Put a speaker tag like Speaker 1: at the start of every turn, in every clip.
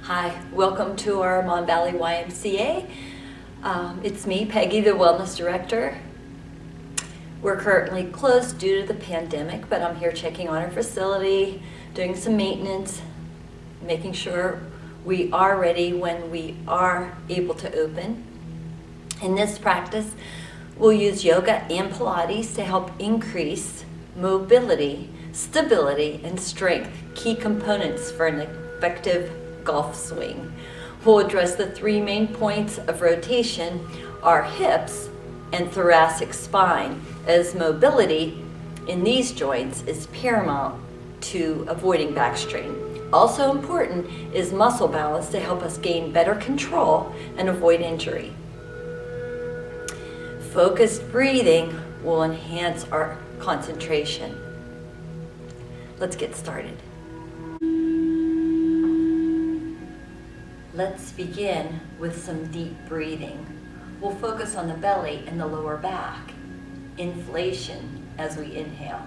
Speaker 1: Hi, welcome to our Mon Valley YMCA. It's me, Peggy, the Wellness Director. We're currently closed due to the pandemic, but I'm here checking on our facility, doing some maintenance, making sure we are ready when we are able to open. In this practice, we'll use yoga and Pilates to help increase mobility, stability, and strength, key components for an effective golf swing. We'll address the three main points of rotation, our hips and thoracic spine, as mobility in these joints is paramount to avoiding back strain. Also important is muscle balance to help us gain better control and avoid injury. Focused breathing will enhance our concentration. Let's get started. Let's begin with some deep breathing. We'll focus on the belly and the lower back. Inflation as we inhale.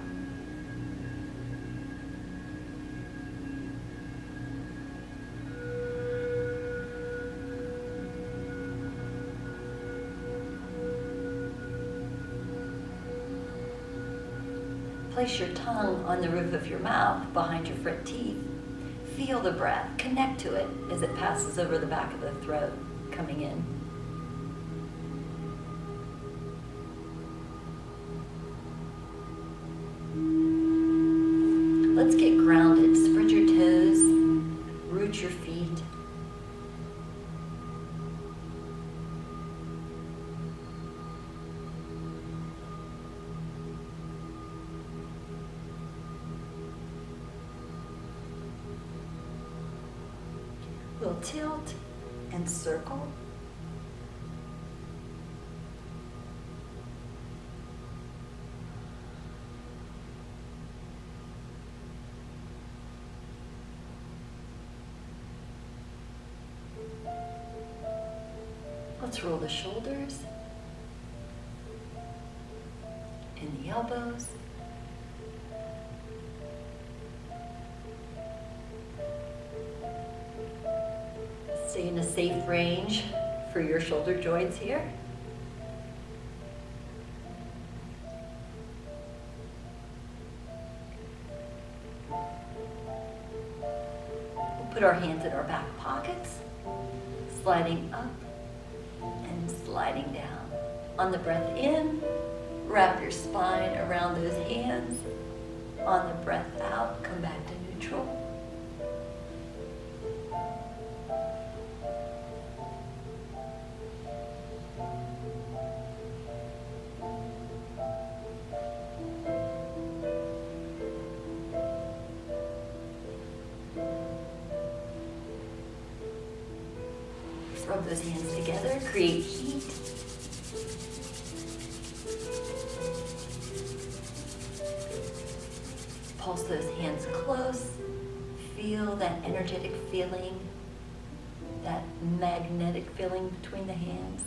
Speaker 1: Place your tongue on the roof of your mouth behind your front teeth. Feel the breath, connect to it as it passes over the back of the throat, coming in. Let's get grounded. Spread your toes, root your feet. We'll tilt and circle. Let's roll the shoulders and the elbows. Stay in a safe range for your shoulder joints here. We'll put our hands in our back pockets, sliding up and sliding down. On the breath in, wrap your spine around those hands. On the breath out, come back to neutral. Rub those hands together, create heat. Pulse those hands close. Feel that energetic feeling, that magnetic feeling between the hands.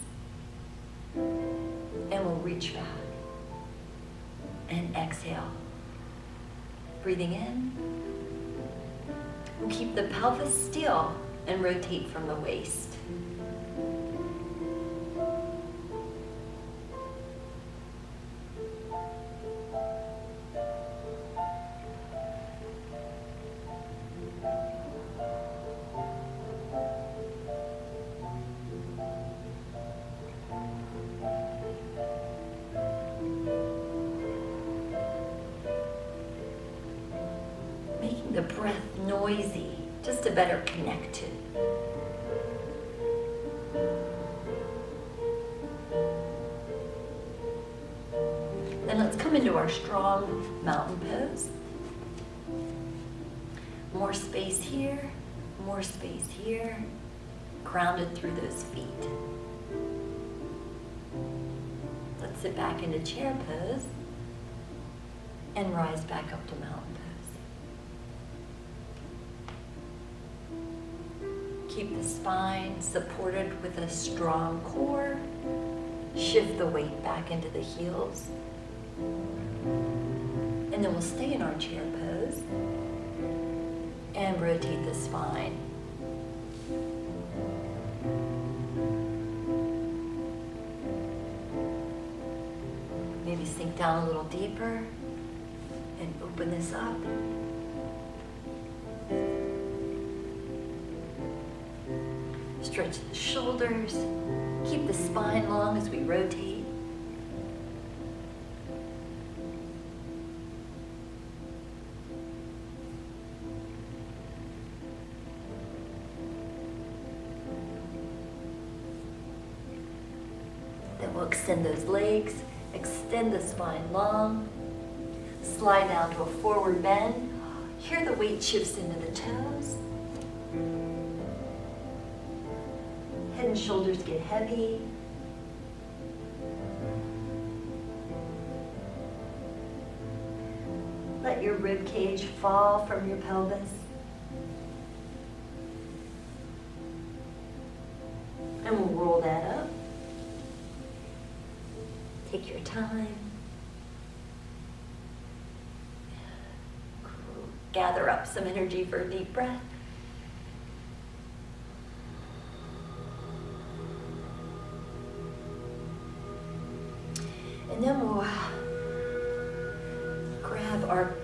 Speaker 1: And we'll reach back and exhale. Breathing in. We'll keep the pelvis still and rotate from the waist. Making the breath noisy, just to better connect to. Then let's come into our strong mountain pose. More space here, more space here, grounded through those feet. Let's sit back into chair pose and rise back up to mountain pose. Keep the spine supported with a strong core. Shift the weight back into the heels. And then we'll stay in our chair pose and rotate the spine. down a little deeper and open this up. Stretch the shoulders. Keep the spine long as we rotate. Then we'll extend those legs, extend the spine long, slide down to a forward bend. Here the weight shifts into the toes. Head and shoulders get heavy. Let your rib cage fall from your pelvis. And we'll roll that up. Take your time. Gather up some energy for a deep breath. And then we'll grab our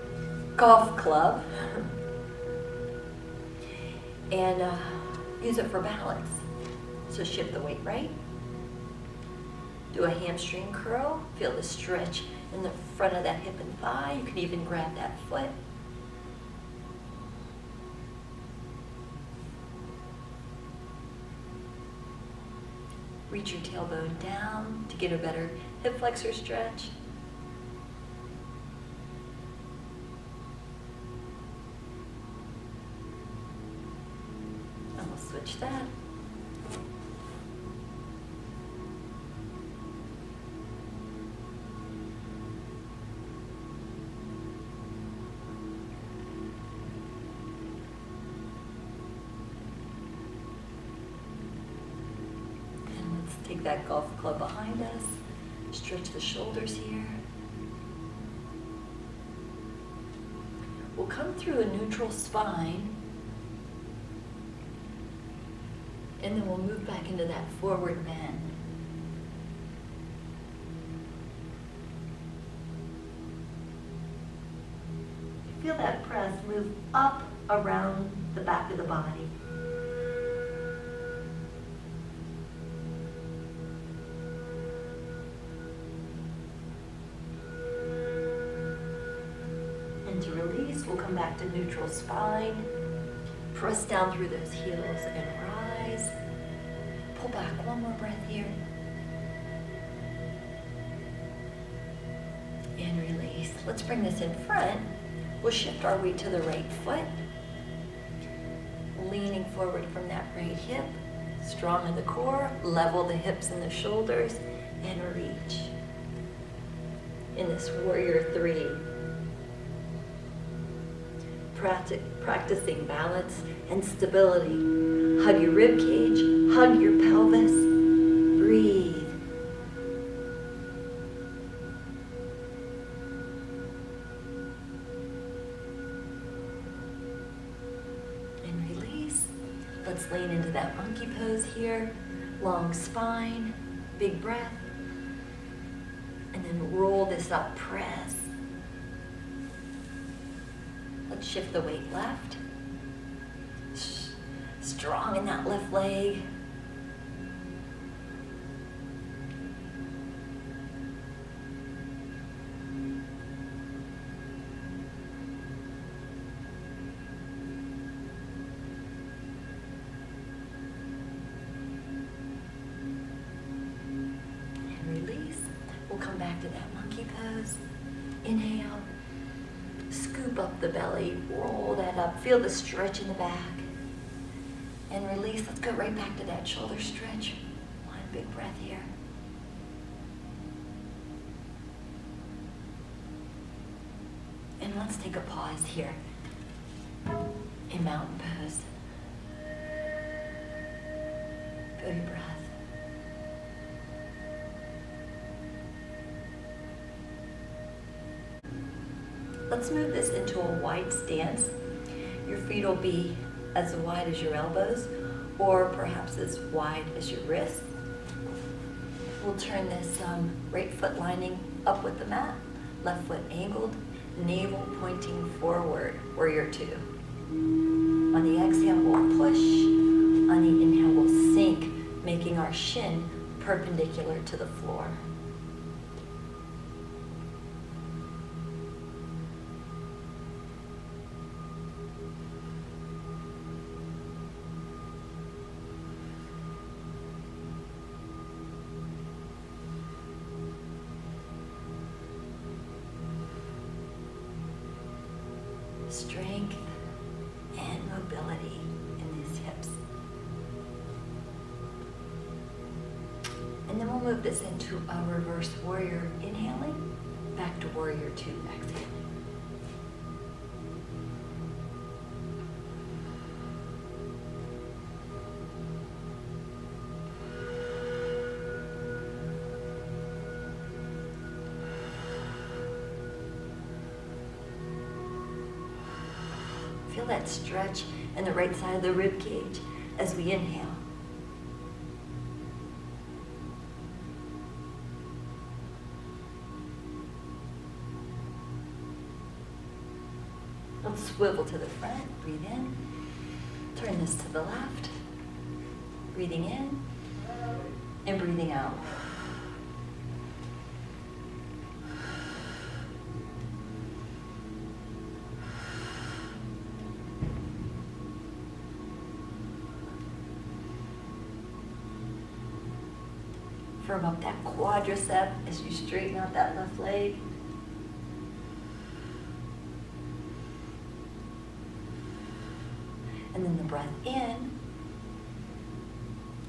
Speaker 1: golf club and use it for balance. So shift the weight right. Do a hamstring curl. Feel the stretch in the front of that hip and thigh. You can even grab that foot. Reach your tailbone down to get a better hip flexor stretch. And we'll switch that. Take that golf club behind us, stretch the shoulders here. We'll come through a neutral spine, and then we'll move back into that forward bend. Feel that press move up around the back of the body. To release, we'll come back to neutral spine. Press down through those heels and rise. Pull back, one more breath here. And release. Let's bring this in front. We'll shift our weight to the right foot. Leaning forward from that right hip. Strong in the core. Level the hips and the shoulders. And reach. In this warrior three. Practicing balance and stability. Hug your rib cage, hug your pelvis, breathe. And release. Let's lean into that monkey pose here. Long spine, big breath. And then roll this up, press. Let's shift the weight left. Strong in that left leg. And release. We'll come back to that monkey pose. Inhale. Scoop up the belly, roll that up, feel the stretch in the back. And release, let's go right back to that shoulder stretch. One big breath here. And let's take a pause here in mountain pose. Feel your breath. Let's move this into a wide stance. Your feet will be as wide as your elbows, or perhaps as wide as your wrists. We'll turn this right foot lining up with the mat. Left foot angled, navel pointing forward, warrior two. On the exhale, we'll push. On the inhale, we'll sink, making our shin perpendicular to the floor. Strength and mobility in these hips. And then we'll move this into a reverse warrior inhaling, back to warrior two exhaling. Feel that stretch in the right side of the rib cage as we inhale. Let's swivel to the front, breathe in. Turn this to the left. Breathing in and breathing out. Firm up that quadricep as you straighten out that left leg. And then the breath in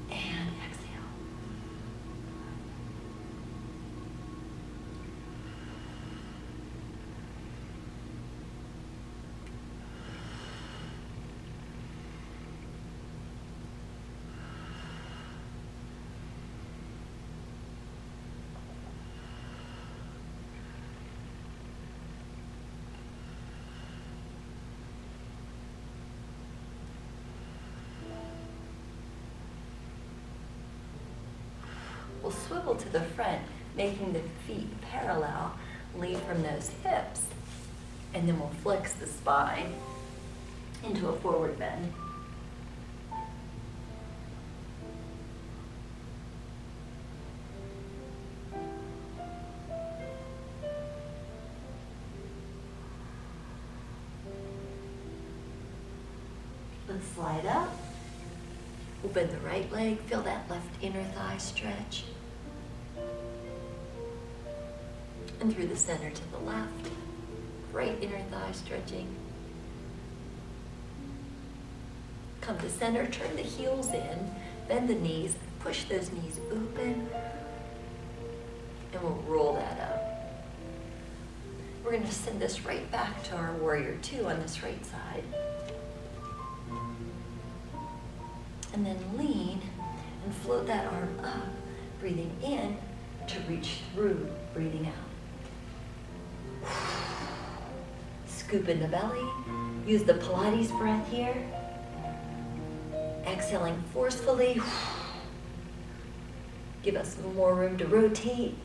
Speaker 1: and exhale. We'll swivel to the front, making the feet parallel, lead from those hips, and then we'll flex the spine into a forward bend. Let's slide up. We'll bend the right leg, feel that left inner thigh stretch. And through the center to the left, right inner thigh stretching. Come to center, turn the heels in, bend the knees, push those knees open, and we'll roll that up. We're going to send this right back to our warrior two on this right side. And then lean and float that arm up, breathing in to reach through, breathing out. Scoop in the belly. Use the Pilates breath here. Exhaling forcefully. Give us more room to rotate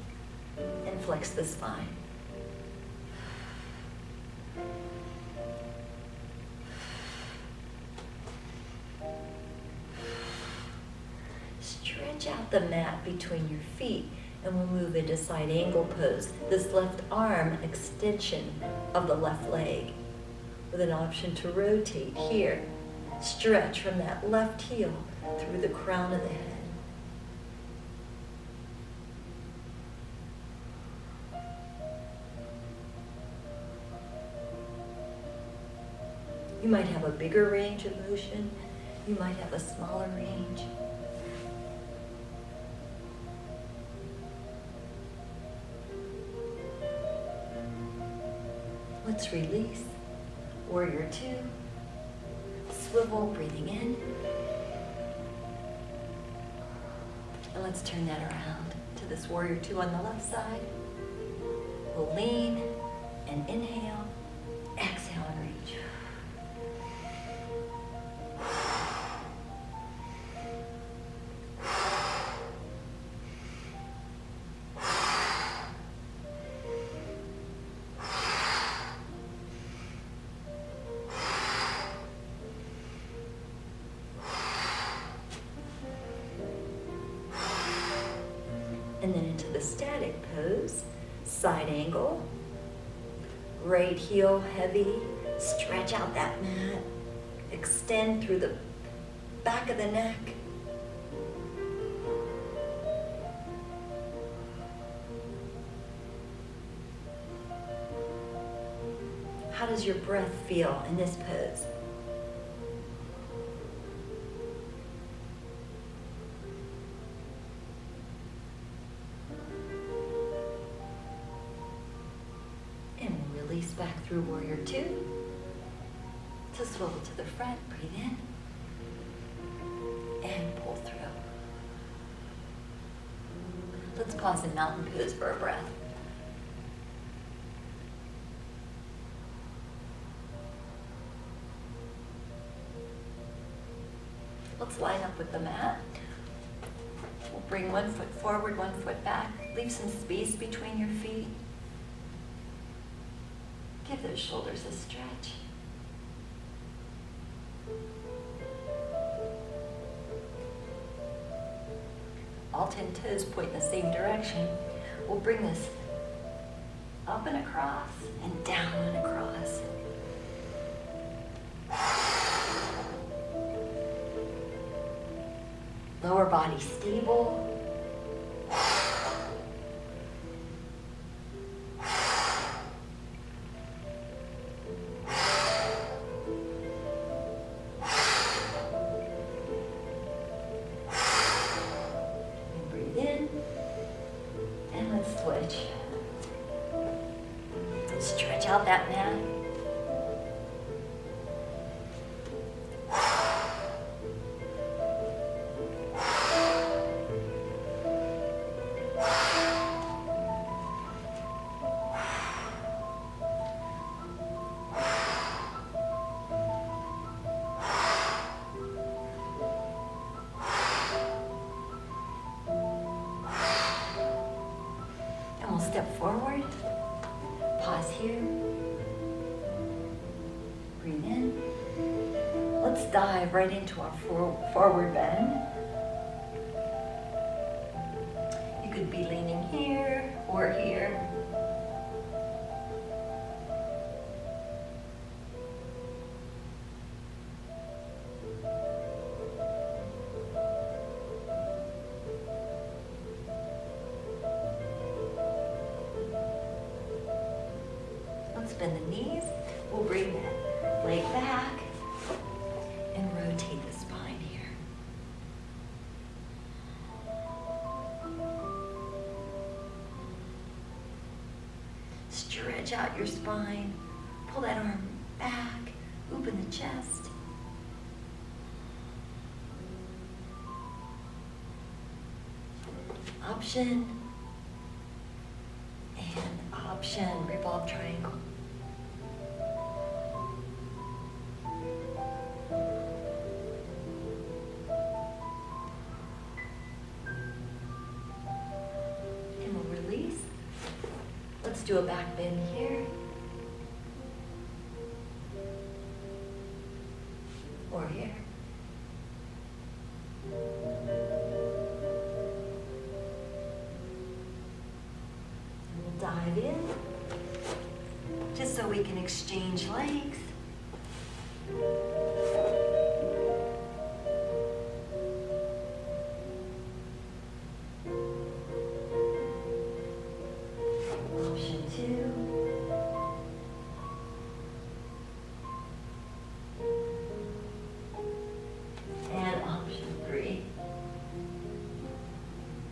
Speaker 1: and flex the spine. Stretch out the mat between your feet and we'll move into side angle pose. This left arm extension of the left leg with an option to rotate here. Stretch from that left heel through the crown of the head. You might have a bigger range of motion. You might have a smaller range. Let's release. Warrior two. Swivel, breathing in. And let's turn that around to this warrior two on the left side. We'll lean and inhale. Exhale and reach. And then into the static pose, side angle, right heel heavy, stretch out that mat, extend through the back of the neck. How does your breath feel in this pose? And release back through warrior two. To swivel to the front, breathe in. And pull through. Let's pause in mountain pose for a breath. Let's line up with the mat. We'll bring one foot forward, one foot back. Leave some space between your feet. Give those shoulders a stretch. All 10 toes point in the same direction. We'll bring this up and across and down and across. Lower body stable. And breathe in. And let's switch. Stretch out that mat. Step forward, pause here, breathe in. Let's dive right into our forward bend. You could be leaning here or here. Let's bend the knees. We'll bring that leg back and rotate the spine here. Stretch out your spine. Pull that arm back. Open the chest. Option and option. Revolve triangle. Let's do a back bend here. Or here. And we'll dive in, just so we can exchange legs. Option 2. And option 3.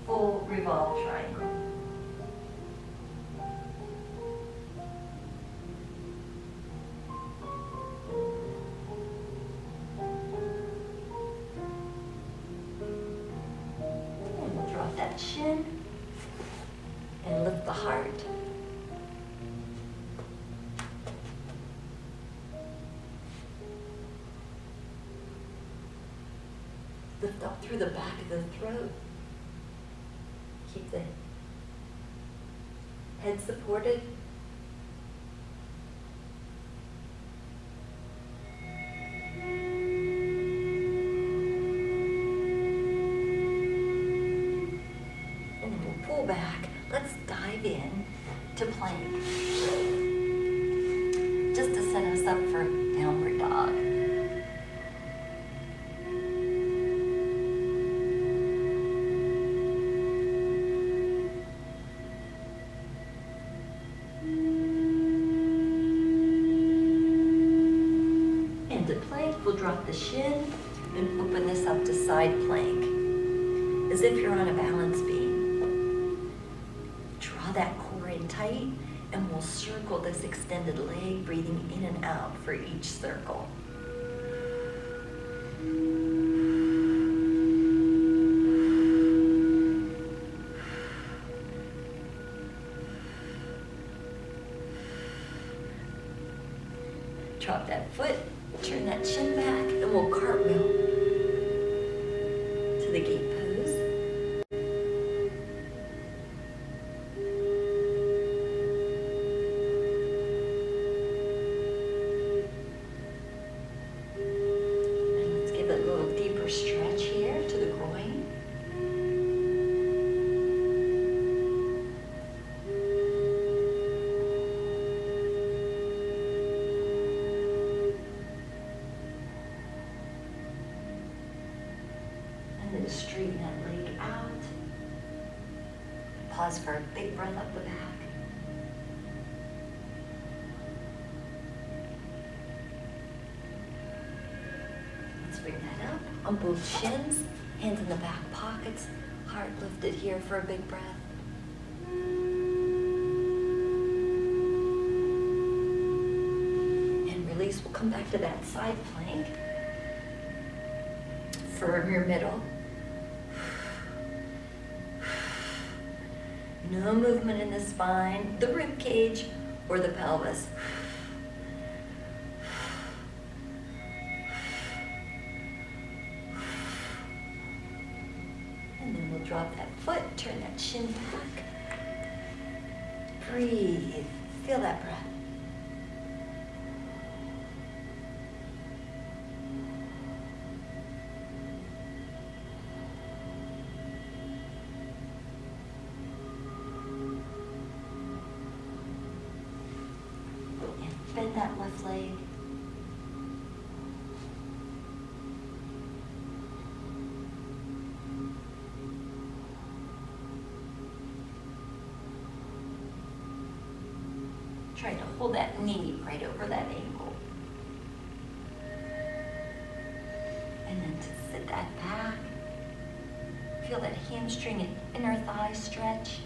Speaker 1: Full revolve triangle. And we'll drop that chin and lift the heart. Lift up through the back of the throat. Keep the head supported. And then we'll pull to plank, just to set us up for downward dog. Into plank, we'll drop the shin and open this up to side plank, as if you're on a balance beam. Draw that core in tight, and we'll circle this extended leg, breathing in and out for each circle. Drop that foot, turn that shin back, and we'll cartwheel to the gate pose. And let's give it a little deeper stretch here to the groin. And then straighten that leg out. Pause for a big breath up the back. Let's bring that up on both shins, hands in the back pockets, heart lifted here for a big breath. And release, we'll come back to that side plank. Firm your middle. No movement in the spine, the rib cage, or the pelvis. And then we'll drop that foot, turn that shin back. Breathe. Feel that breath. Bend that left leg. Try to hold that knee right over that ankle. And then to sit that back. Feel that hamstring and inner thigh stretch.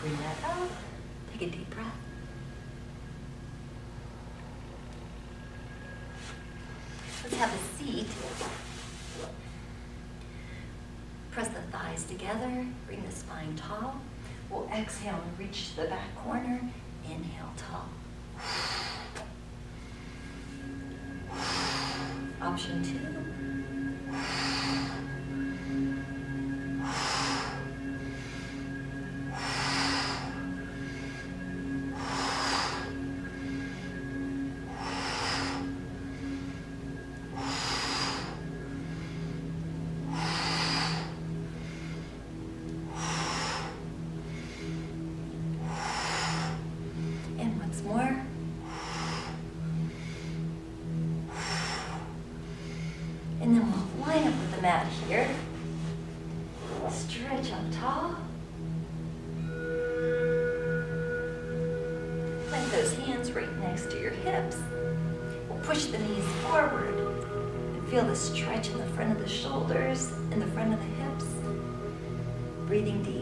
Speaker 1: Bring that up. Take a deep breath. Let's have a seat. Press the thighs together. Bring the spine tall. We'll exhale and reach to the back corner. Inhale, tall. Option 2. More. And then we'll line up with the mat here. Stretch up tall. Plant those hands right next to your hips. We'll push the knees forward and feel the stretch in the front of the shoulders and the front of the hips. Breathing deep.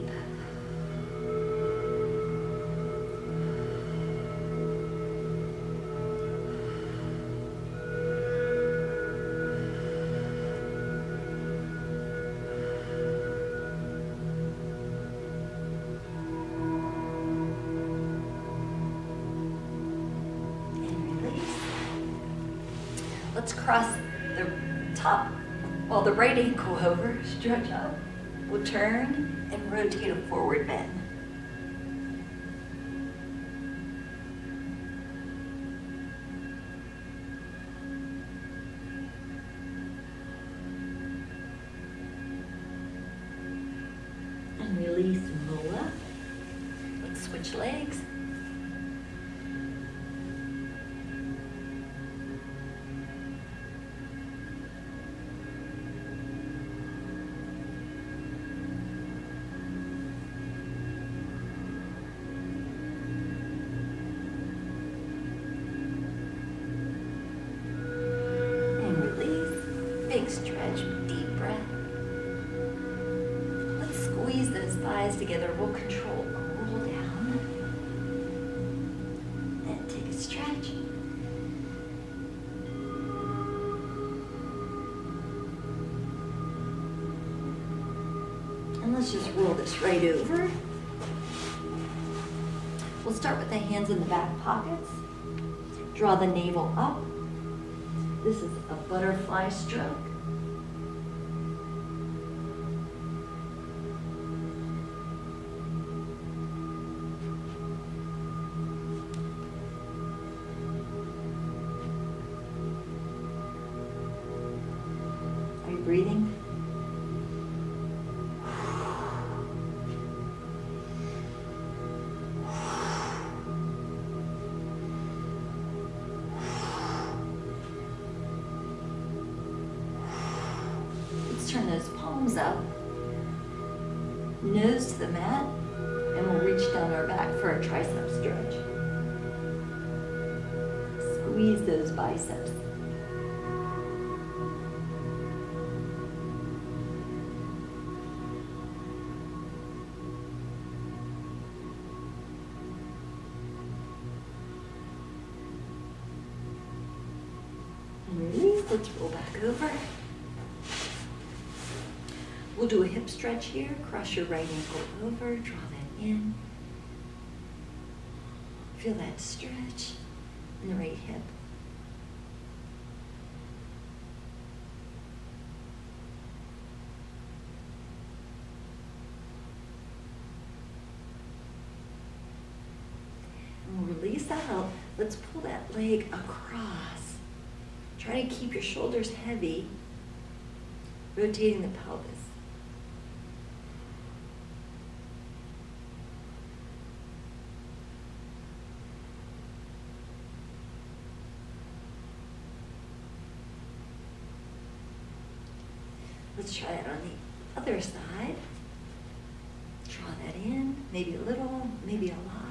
Speaker 1: Let's cross the top, well, the right ankle over, stretch up. We'll turn and rotate a forward bend. switch legs. Big stretch, deep breath. Let's squeeze those thighs together. We'll control a roll down. And take a stretch. And let's just roll this right over. We'll start with the hands in the back pockets. Draw the navel up. This is a butterfly stroke. Are you breathing? Turn those palms up, nose to the mat, and we'll reach down our back for a tricep stretch. Squeeze those biceps. And release, let's roll back over. We'll do a hip stretch here. Cross your right ankle over, draw that in. Feel that stretch in the right hip. And we'll release that out. Let's pull that leg across. Try to keep your shoulders heavy, rotating the pelvis. Let's try that on the other side. Draw that in, maybe a little, maybe a lot.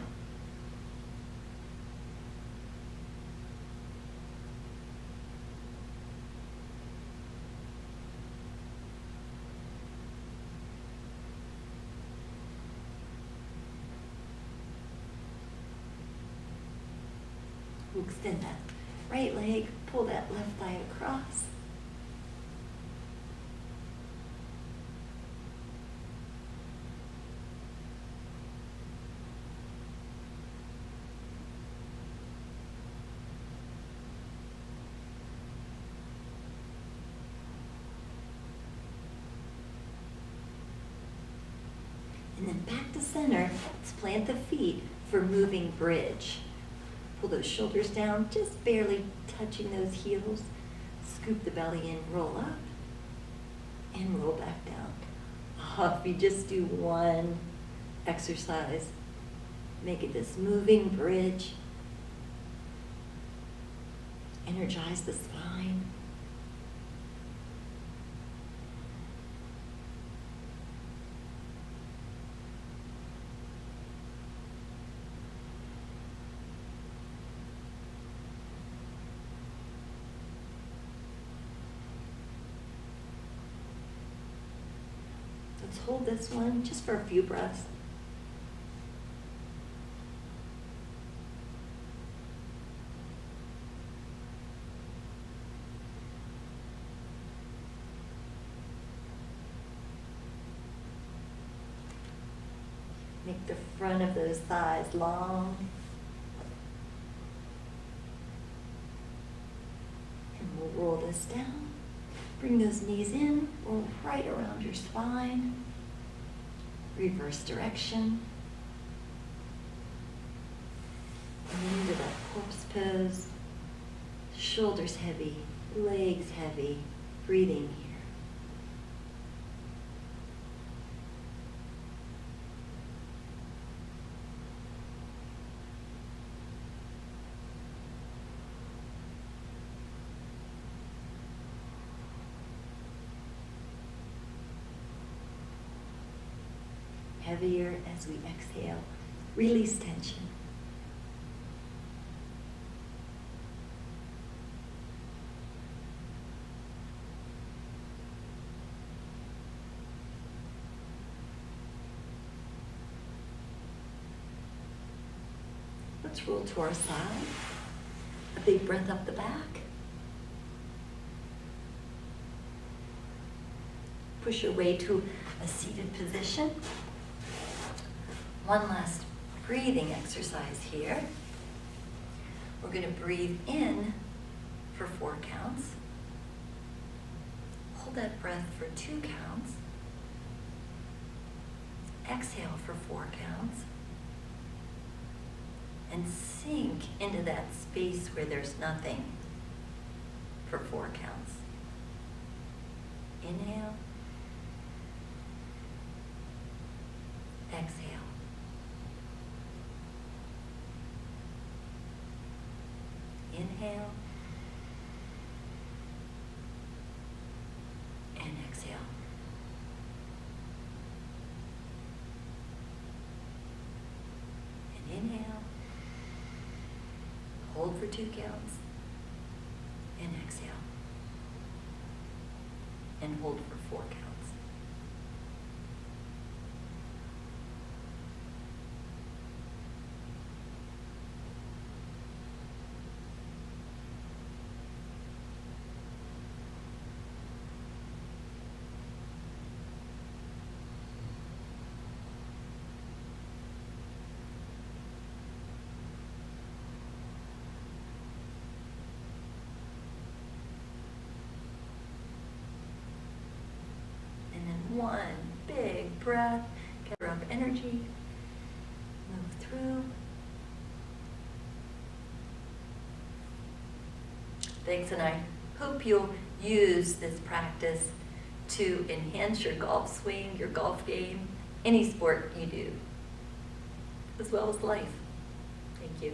Speaker 1: We'll extend that right leg, pull that left thigh across. And then back to center. Let's plant the feet for moving bridge. Pull those shoulders down, just barely touching those heels. Scoop the belly in, roll up, and roll back down. If you just do one exercise, make it this moving bridge. Energize the spine. Let's hold this one just for a few breaths. Make the front of those thighs long. And we'll roll this down. Bring those knees in, roll right around your spine. Reverse direction. And then into that corpse pose. Shoulders heavy, legs heavy, breathing here. heavier as we exhale. Release tension. Let's roll to our side. A big breath up the back. Push your way to a seated position. One last breathing exercise here. We're going to breathe in for 4 counts. Hold that breath for 2 counts. Exhale for 4 counts. And sink into that space where there's nothing for 4 counts. Inhale. Exhale. Inhale. And exhale. And inhale. Hold for 2 counts. And exhale. And hold for 4 counts. One big breath, gather up energy, move through. Thanks, and I hope you'll use this practice to enhance your golf swing, your golf game, any sport you do, as well as life. Thank you.